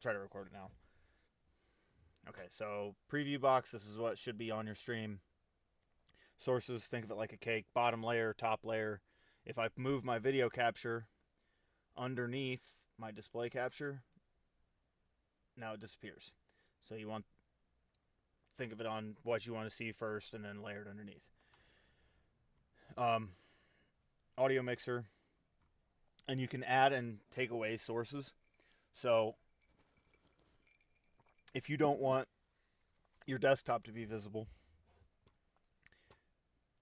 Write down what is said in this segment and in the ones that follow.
try to record it now. Okay, so preview box, this is what should be on your stream. Sources, think of it like a cake, bottom layer, top layer. If I move my video capture underneath my display capture, now it disappears. So you want think of it on what you want to see first and then layered underneath. Um, Audio mixer, and you can add and take away sources. So if you don't want your desktop to be visible,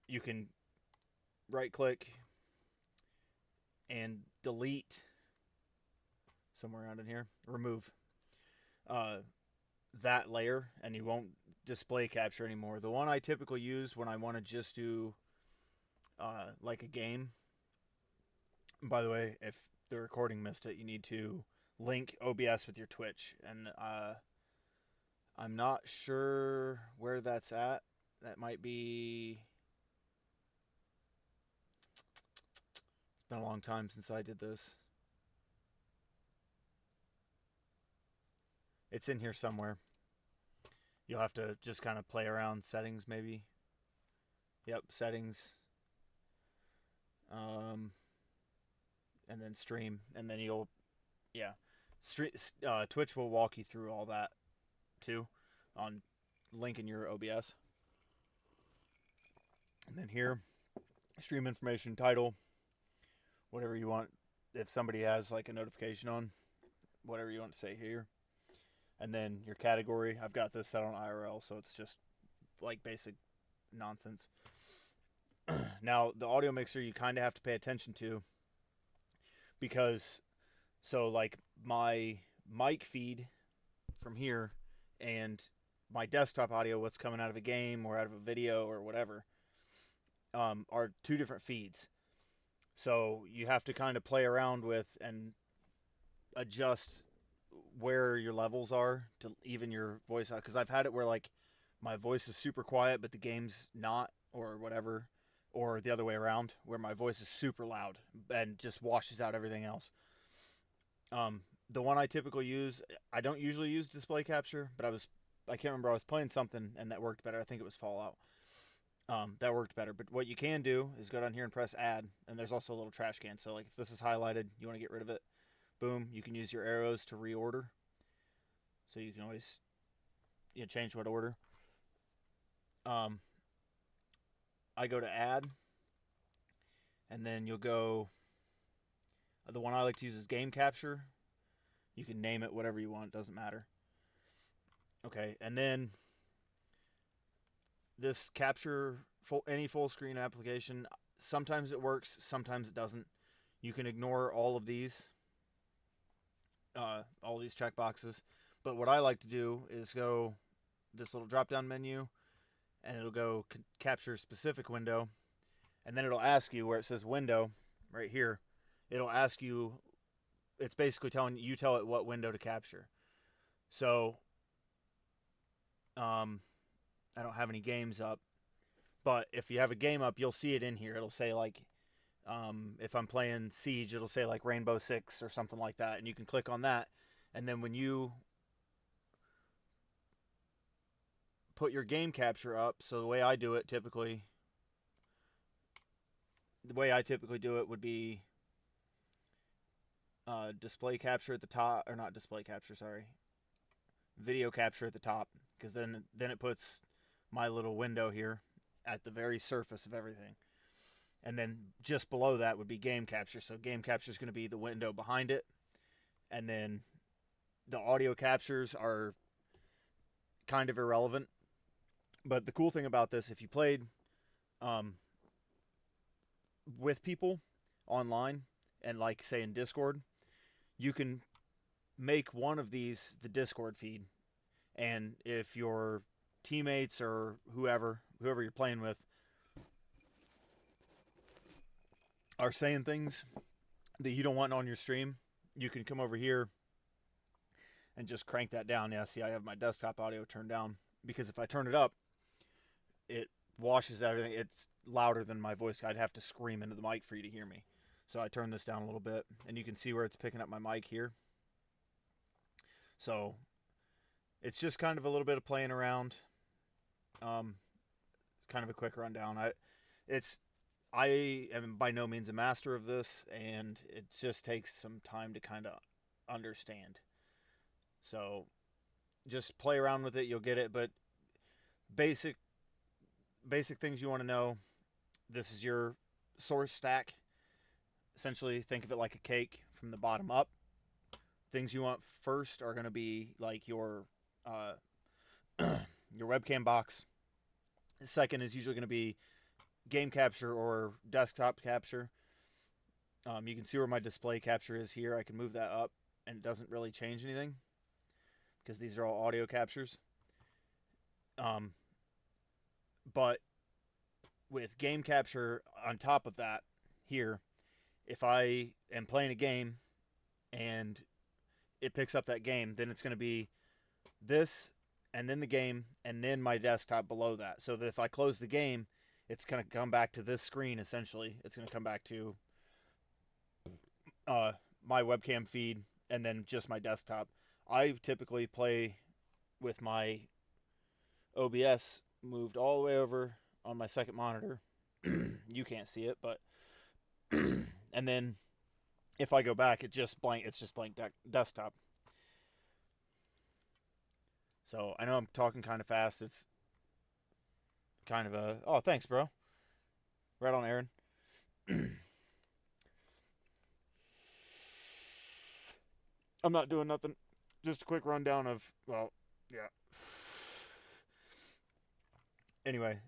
you can right click and delete somewhere around in here, remove uh, that layer, and you won't display capture anymore. The one I typically use when I want to just do like a game. By the way, if the recording missed it, you need to link OBS with your Twitch, and I'm not sure where that's at. That might be. It's been a long time since I did this. It's in here somewhere. You'll have to just kind of play around settings, maybe. Yep, settings. And then stream, and then you'll, yeah, Twitch will walk you through all that too, on link in your OBS. And then here, stream information, title, whatever you want. If somebody has like a notification on, whatever you want to say here. And then your category. I've got this set on IRL, so it's just like basic nonsense. Now, the audio mixer you kind of have to pay attention to, because so like my mic feed from here and my desktop audio, what's coming out of a game or out of a video or whatever, are two different feeds. So you have to kind of play around with and adjust where your levels are to even your voice out. Because I've had it where like my voice is super quiet, but the game's not, or whatever, or the other way around, where my voice is super loud and just washes out everything else. The one I typically use, I don't usually use display capture, but I can't remember, I was playing something and that worked better. I think it was Fallout. That worked better. But what you can do is go down here and press add, and there's also a little trash can. So like if this is highlighted, you want to get rid of it, boom, you can use your arrows to reorder. So you can always change what order. I go to add, and then you'll go. The one I like to use is game capture. You can name it whatever you want, doesn't matter. Okay, and then this capture any full screen application. Sometimes it works, sometimes it doesn't. You can ignore all of these, checkboxes. But what I like to do is go this little drop down menu, and it'll go capture specific window, and then it'll ask you where it says window right here. It'll ask you. It's basically telling you tell it what window to capture. So, I don't have any games up, but if you have a game up, you'll see it in here. It'll say like, if I'm playing Siege, it'll say like Rainbow Six or something like that, and you can click on that, and then when you put your game capture up, so the way I do it typically, would be display capture at the top, or not display capture, sorry, video capture at the top, because then it puts my little window here at the very surface of everything. And then just below that would be game capture. So game capture is going to be the window behind it. And then the audio captures are kind of irrelevant. But the cool thing about this, if you played with people online and like say in Discord, you can make one of these the Discord feed. And if your teammates or whoever you're playing with are saying things that you don't want on your stream, you can come over here and just crank that down. Yeah, see, I have my desktop audio turned down, because if I turn it up, it washes everything. It's louder than my voice. I'd have to scream into the mic for you to hear me. So I turn this down a little bit, and you can see where it's picking up my mic here. So it's just kind of a little bit of playing around. It's kind of a quick rundown. I am by no means a master of this, and it just takes some time to kind of understand. So just play around with it, you'll get it. But basic basic things you want to know. This is your source stack. Essentially, think of it like a cake from the bottom up. Things you want first are going to be like your your webcam box. The second is usually going to be game capture or desktop capture. You can see where my display capture is here. I can move that up, and it doesn't really change anything because these are all audio captures. But with game capture on top of that, here, if I am playing a game and it picks up that game, then it's going to be this and then the game and then my desktop below that. So that if I close the game, it's going to come back to this screen essentially. It's going to come back to my webcam feed and then just my desktop. I typically play with my OBS moved all the way over on my second monitor. You can't see it, but and then if I go back, it's just blank desktop. So I know I'm talking kind of fast. It's kind of a thanks, bro. Right on, Aaron. I'm not doing nothing. Just a quick rundown of yeah. Anyway,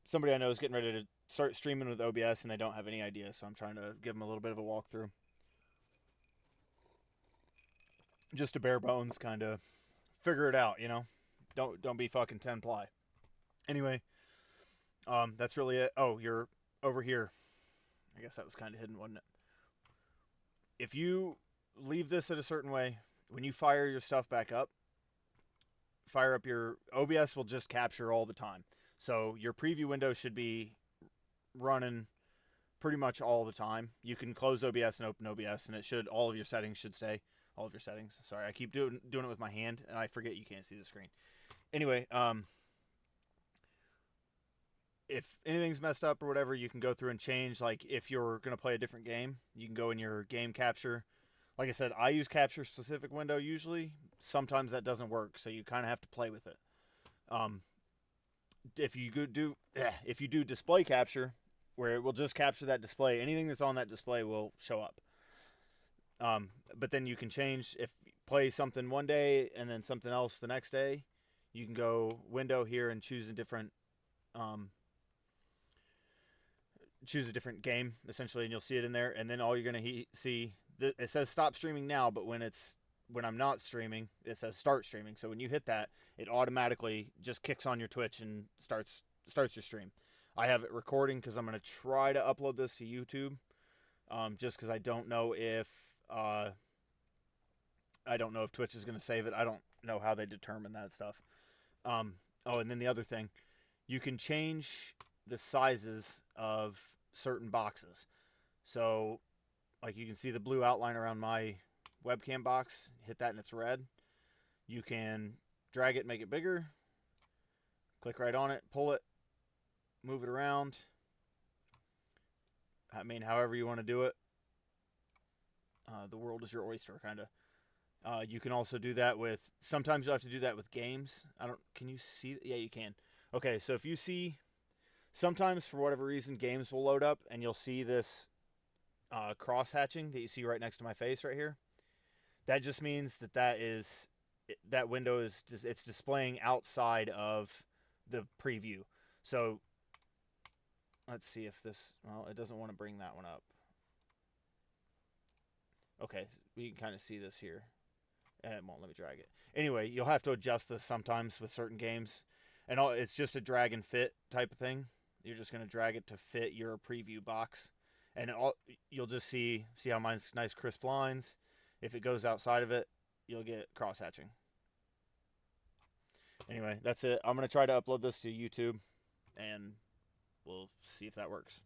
somebody I know is getting ready to start streaming with OBS and they don't have any idea, so I'm trying to give them a little bit of a walkthrough. Just a bare bones kind of figure it out, you know. Don't be fucking 10 ply. Anyway, that's really it. Oh, you're over here. I guess that was kind of hidden, wasn't it? If you leave this in a certain way, when you fire your stuff back up, fire up your OBS will just capture all the time. So your preview window should be running pretty much all the time. You can close OBS and open OBS, and it should all of your settings should stay. All of your settings. Sorry, I keep doing it with my hand, and I forget you can't see the screen. Anyway, if anything's messed up or whatever, you can go through and change. Like if you're gonna play a different game, you can go in your game capture. Like I said, I use capture specific window usually. Sometimes that doesn't work, so you kind of have to play with it. If you do display capture, where it will just capture that display, anything that's on that display will show up. But then you can change if you play something one day and then something else the next day. You can go window here and choose a different game essentially, and you'll see it in there. And then all you're gonna see it says stop streaming now, but when I'm not streaming, it says start streaming. So when you hit that, it automatically just kicks on your Twitch and starts your stream. I have it recording because I'm gonna try to upload this to YouTube, just because I don't know if Twitch is gonna save it. I don't know how they determine that stuff. And then the other thing, you can change the sizes of certain boxes. So, like you can see the blue outline around my webcam box. Hit that and it's red. You can drag it, make it bigger. Click right on it, pull it, move it around. I mean, however you want to do it. The world is your oyster, kind of. You can also do that with. Sometimes you have to do that with games. Can you see? Yeah, you can. Okay, so if you see, sometimes for whatever reason, games will load up, and you'll see this cross hatching that you see right next to my face right here. That just means that window is it's displaying outside of the preview. So let's see if this. Well, it doesn't want to bring that one up. Okay, we can kind of see this here. And it won't let me drag it. Anyway, you'll have to adjust this sometimes with certain games. And it's just a drag and fit type of thing. You're just going to drag it to fit your preview box. And you'll just see how mine's nice crisp lines. If it goes outside of it, you'll get cross-hatching. Anyway, that's it. I'm going to try to upload this to YouTube. And we'll see if that works.